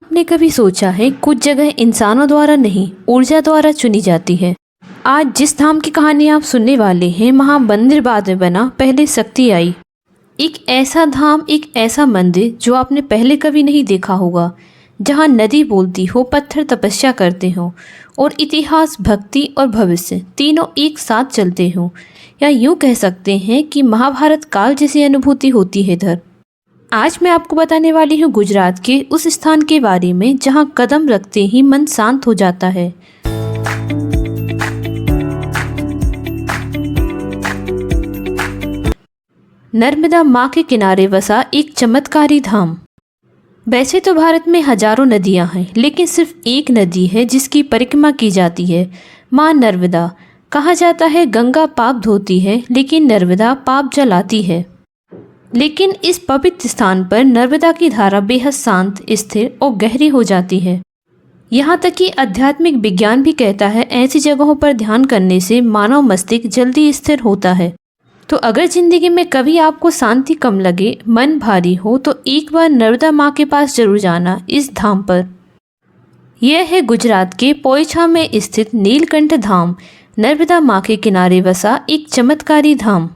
आपने कभी सोचा है कुछ जगह इंसानों द्वारा नहीं ऊर्जा द्वारा चुनी जाती है। आज जिस धाम की कहानी आप सुनने वाले हैं वहाँ मंदिर बाद में बना, पहले शक्ति आई। एक ऐसा धाम, एक ऐसा मंदिर जो आपने पहले कभी नहीं देखा होगा, जहाँ नदी बोलती हो, पत्थर तपस्या करते हो और इतिहास, भक्ति और भविष्य तीनों एक साथ चलते हो। या यूँ कह सकते हैं कि महाभारत काल जैसी अनुभूति होती है इधर। आज मैं आपको बताने वाली हूँ गुजरात के उस स्थान के बारे में जहाँ कदम रखते ही मन शांत हो जाता है। नर्मदा माँ के किनारे बसा एक चमत्कारी धाम। वैसे तो भारत में हजारों नदियाँ हैं, लेकिन सिर्फ एक नदी है जिसकी परिक्रमा की जाती है, माँ नर्मदा। कहा जाता है गंगा पाप धोती है, लेकिन नर्मदा पाप जलाती है। लेकिन इस पवित्र स्थान पर नर्मदा की धारा बेहद शांत, स्थिर और गहरी हो जाती है। यहाँ तक कि आध्यात्मिक विज्ञान भी कहता है ऐसी जगहों पर ध्यान करने से मानव मस्तिष्क जल्दी स्थिर होता है। तो अगर जिंदगी में कभी आपको शांति कम लगे, मन भारी हो, तो एक बार नर्मदा माँ के पास जरूर जाना, इस धाम पर। यह है गुजरात के पोयछा में स्थित नीलकंठ धाम। नर्मदा माँ के किनारे बसा एक चमत्कारी धाम।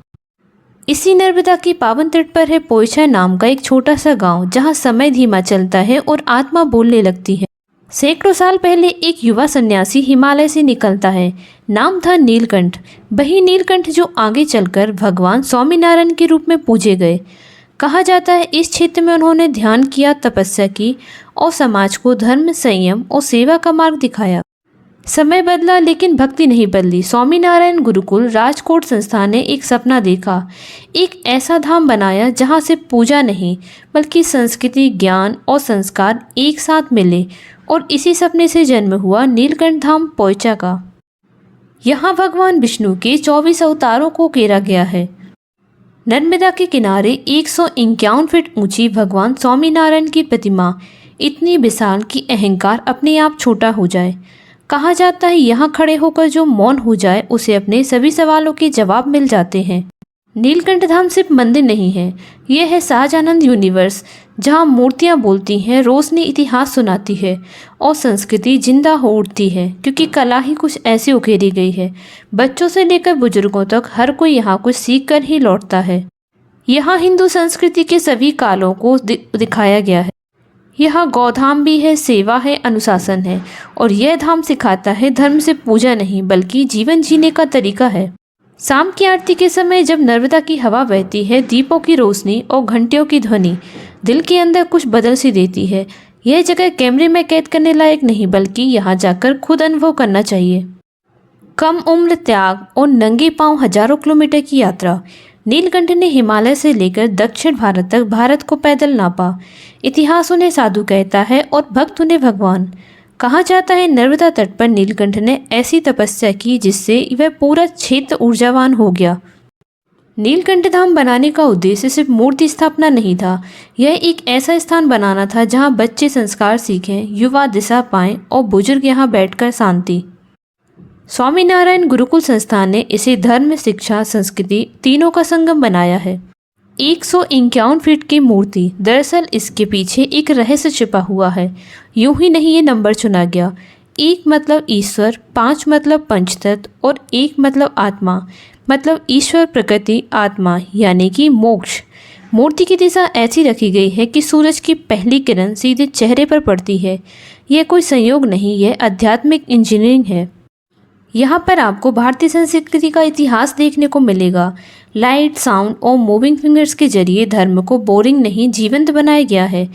इसी नर्मदा के पावन तट पर है पोयछा नाम का एक छोटा सा गांव, जहां समय धीमा चलता है और आत्मा बोलने लगती है। सैकड़ों साल पहले एक युवा सन्यासी हिमालय से निकलता है। नाम था नीलकंठ। वही नीलकंठ जो आगे चलकर भगवान स्वामीनारायण के रूप में पूजे गए। कहा जाता है इस क्षेत्र में उन्होंने ध्यान किया, तपस्या की और समाज को धर्म, संयम और सेवा का मार्ग दिखाया। समय बदला लेकिन भक्ति नहीं बदली। स्वामीनारायण गुरुकुल राजकोट संस्थान ने एक सपना देखा, एक ऐसा धाम बनाया जहां से पूजा नहीं बल्कि संस्कृति, ज्ञान और संस्कार एक साथ मिले। और इसी सपने से जन्म हुआ नीलकंठ धाम पोयचा का। यहाँ भगवान विष्णु के 24 अवतारों को उकेरा गया है। नर्मदा के किनारे 151 फीट ऊंची भगवान स्वामीनारायण की प्रतिमा इतनी विशाल कि अहंकार अपने आप छोटा हो जाए। कहा जाता है यहाँ खड़े होकर जो मौन हो जाए उसे अपने सभी सवालों के जवाब मिल जाते हैं। नीलकंठ धाम सिर्फ मंदिर नहीं है, यह है सहजानंद यूनिवर्स, जहाँ मूर्तियाँ बोलती हैं, रोशनी इतिहास सुनाती है और संस्कृति जिंदा हो उठती है, क्योंकि कला ही कुछ ऐसी उकेरी गई है। बच्चों से लेकर बुजुर्गों तक हर कोई यहाँ कुछ सीख कर ही लौटता है। यहाँ हिंदू संस्कृति के सभी कालों को दिखाया गया है। यहाँ गौधाम भी है, सेवा है, अनुशासन है। और यह धाम सिखाता है धर्म से पूजा नहीं बल्कि जीवन जीने का तरीका है। शाम की आरती के समय जब नर्मदा की हवा बहती है, दीपों की रोशनी और घंटियों की ध्वनि दिल के अंदर कुछ बदल सी देती है। यह जगह कैमरे में कैद करने लायक नहीं, बल्कि यहाँ जाकर खुद अनुभव करना चाहिए। कम उम्र, त्याग और नंगे पांव हजारों किलोमीटर की यात्रा। नीलकंठ ने हिमालय से लेकर दक्षिण भारत तक भारत को पैदल नापा। इतिहास उन्हें साधु कहता है और भक्त उन्हें भगवान। कहा जाता है नर्मदा तट पर नीलकंठ ने ऐसी तपस्या की जिससे वह पूरा क्षेत्र ऊर्जावान हो गया। नीलकंठ धाम बनाने का उद्देश्य सिर्फ मूर्ति स्थापना नहीं था, यह एक ऐसा स्थान बनाना था जहां बच्चे संस्कार सीखें, युवा दिशा पाएं और बुजुर्ग यहां बैठकर शांति। स्वामीनारायण गुरुकुल संस्थान ने इसे धर्म, शिक्षा, संस्कृति तीनों का संगम बनाया है। 151 फीट की मूर्ति, दरअसल इसके पीछे एक रहस्य छिपा हुआ है। यूं ही नहीं ये नंबर चुना गया। 1 मतलब ईश्वर, 5 मतलब पंचतत्व और 1 मतलब आत्मा, मतलब ईश्वर, प्रकृति, आत्मा यानी कि मोक्ष। मूर्ति की दिशा ऐसी रखी गई है कि सूरज की पहली किरण सीधे चेहरे पर पड़ती है। यह कोई संयोग नहीं, यह आध्यात्मिक इंजीनियरिंग है। यहाँ पर आपको भारतीय संस्कृति का इतिहास देखने को मिलेगा। लाइट, साउंड और मूविंग फिंगर्स के जरिए धर्म को बोरिंग नहीं, जीवंत बनाया गया है।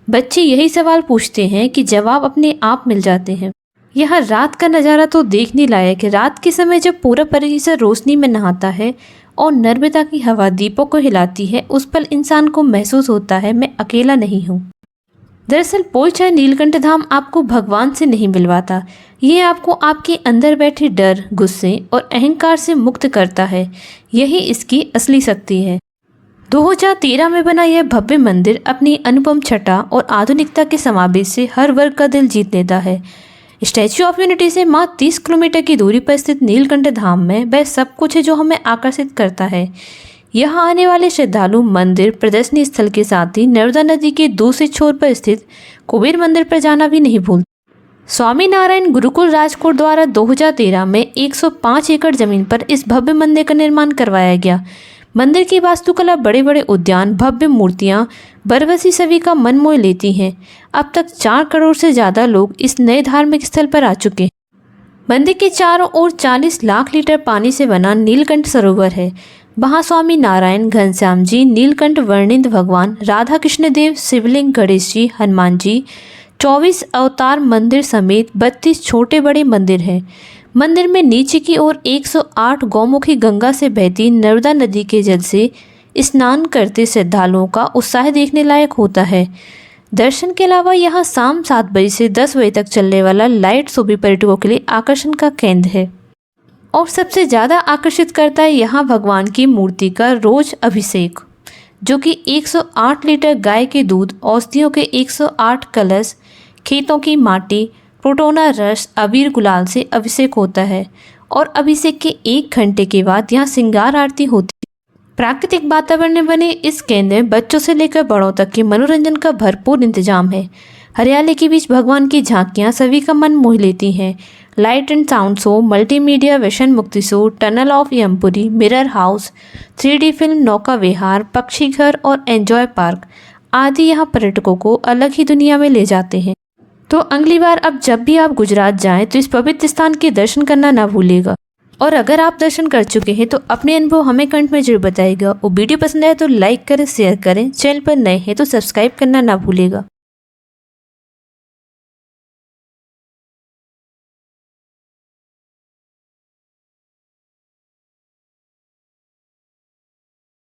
बच्चे यही सवाल पूछते हैं कि जवाब अपने आप मिल जाते हैं। यहाँ रात का नज़ारा तो देखने लायक है। रात के समय जब पूरा परिसर रोशनी में नहाता है और नर्मदा की हवा दीपों को हिलाती है, उस पल इंसान को महसूस होता है मैं अकेला नहीं हूँ। दरअसल पोयचा नीलकंठ धाम आपको भगवान से नहीं मिलवाता, ये आपको आपके अंदर बैठे डर, गुस्से और अहंकार से मुक्त करता है। यही इसकी असली शक्ति है। 2013 में बना यह भव्य मंदिर अपनी अनुपम छटा और आधुनिकता के समावेश से हर वर्ग का दिल जीत लेता है। स्टैच्यू ऑफ यूनिटी से मात्र 30 किलोमीटर की दूरी पर स्थित नीलकंठ धाम में वह सब कुछ है जो हमें आकर्षित करता है। यहाँ आने वाले श्रद्धालु मंदिर प्रदर्शनी स्थल के साथ ही नर्मदा नदी के दूसरे छोर पर स्थित कुबेर मंदिर पर जाना भी नहीं भूलते। स्वामीनारायण गुरुकुल राजकोट द्वारा 2013 में 105 एकड़ जमीन पर इस भव्य मंदिर का निर्माण करवाया गया। मंदिर की वास्तुकला, बड़े बड़े उद्यान, भव्य मूर्तियां, बरबसी सभी का मन मोह लेती हैं। अब तक 4 करोड़ से ज़्यादा लोग इस नए धार्मिक स्थल पर आ चुके हैं। मंदिर के चारों ओर 40 लाख लीटर पानी से बना नीलकंठ सरोवर है। वहाँ स्वामी नारायण, घनश्याम जी, नीलकंठ वर्णित भगवान, राधा कृष्ण देव, शिवलिंग, गणेश जी, हनुमान जी, 24 अवतार मंदिर समेत 32 छोटे बड़े मंदिर हैं। मंदिर में नीचे की ओर 108 गौमुखी गंगा से बहती नर्मदा नदी के जल से स्नान करते श्रद्धालुओं का उत्साह देखने लायक होता है। दर्शन के अलावा यहाँ शाम 7 बजे से 10 बजे तक चलने वाला लाइट शो भी पर्यटकों के लिए आकर्षण का केंद्र है। और सबसे ज़्यादा आकर्षित करता है यहाँ भगवान की मूर्ति का रोज अभिषेक, जो कि 108 लीटर गाय के दूध, औषधियों के 108 कलश, खेतों की माटी, प्रोटोना रस, अबीर, गुलाल से अभिषेक होता है। और अभिषेक के 1 घंटे के बाद यहाँ श्रृंगार आरती होती है। प्राकृतिक वातावरण में बने इस केंद्र में बच्चों से लेकर बड़ों तक के मनोरंजन का भरपूर इंतजाम है। हरियाली के बीच भगवान की झांकियाँ सभी का मन मोह लेती हैं। Light and sound show, multimedia व्यसन मुक्ति show, tunnel of Yampuri, mirror house, 3D film, नौका विहार, पक्षी घर और एंजॉय पार्क आदि यहाँ पर्यटकों को अलग ही दुनिया में ले जाते हैं। तो अगली बार अब जब भी आप गुजरात जाएं तो इस पवित्र स्थान के दर्शन करना ना भूलिएगा। और अगर आप दर्शन कर चुके हैं तो अपने अनुभव हमें कमेंट में जरूर बताइएगा। और वीडियो पसंद आए तो लाइक करें, शेयर करें। चैनल पर नए हैं तो सब्सक्राइब करना ना भूलिएगा।